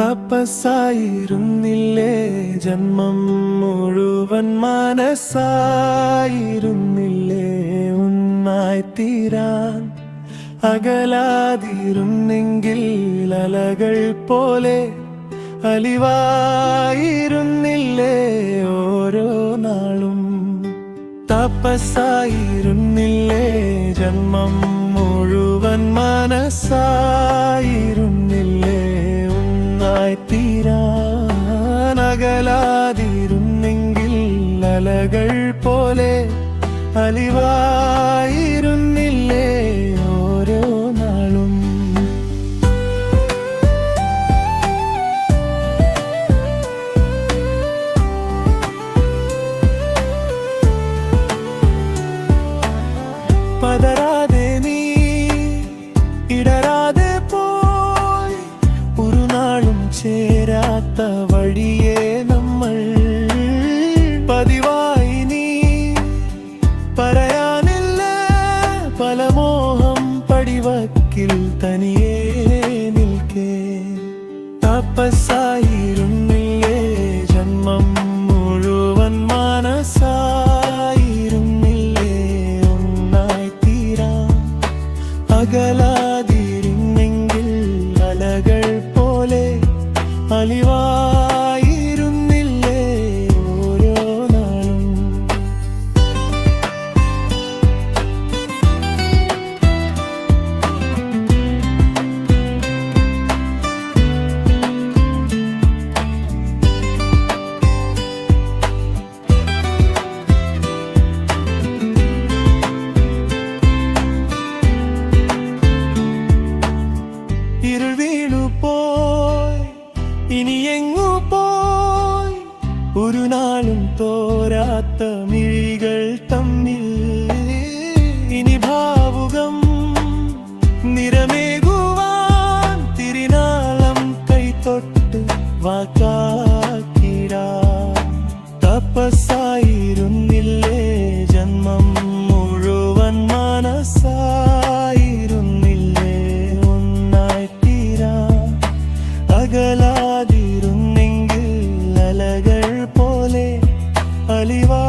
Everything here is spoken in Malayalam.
തപസ്സായിരുന്നില്ലേ ജന്മം മുഴുവൻ മനസ്സായിരുന്നില്ലേ ഒന്നായി തീരാൻ അകലാതിരുന്നെങ്കിൽ അലകൾ പോലെ അലിവായിരുന്നില്ലേ ഓരോ നാളും തപസ്സായിരുന്നില്ലേ ജന്മം മുഴുവൻ മനസ്സായിരുന്നില്ലേ ഒന്നായി തീരാൻ അകലാതിരുന്നെങ്കിൽ അലകൾ പോലെ അലിവായിരുന്നില്ലേ ഓരോ നാളും പതരാതെ നീ ഇടരാതെ പോയി ഒരു നാളും ചേരാത്ത വഴിയേ നമ്മൾ പതിവായി നീ പറയാനില്ല പല മോഹം പടിവക്കിൽ തനിയേ നിൽക്കേ തപസ്സായിരുന്നില്ലേ ജന്മം മുഴുവൻ മനസ്സായിരുന്നില്ലേ ഒന്നായി തീരാൻ അകലാതിരുന്നെങ്കിൽ അലകൾ പോലെ അലിവായിരുന്നില്ലേ ഓരോ നാളും ഇരുൾ വീണു പോയി ഇനി എങ്ങു പോയി ഒരു നാളും തോരാത്ത മിഴികൾ തമ്മിൽ ഇനി ഭാവുകം നിറമേകുവാൻ തിരുനാളം കൈത്തൊട്ട് വാക്കാക്കിടാ തപസ്സായിരുന്നില്ലേ ജന്മം മുഴുവൻ മനസ്സായിരുന്നില്ലേ ഒന്നായി തീരാ അകലാതിരുന്നെങ്കിൽ അലകൾ പോലെ അലിവാ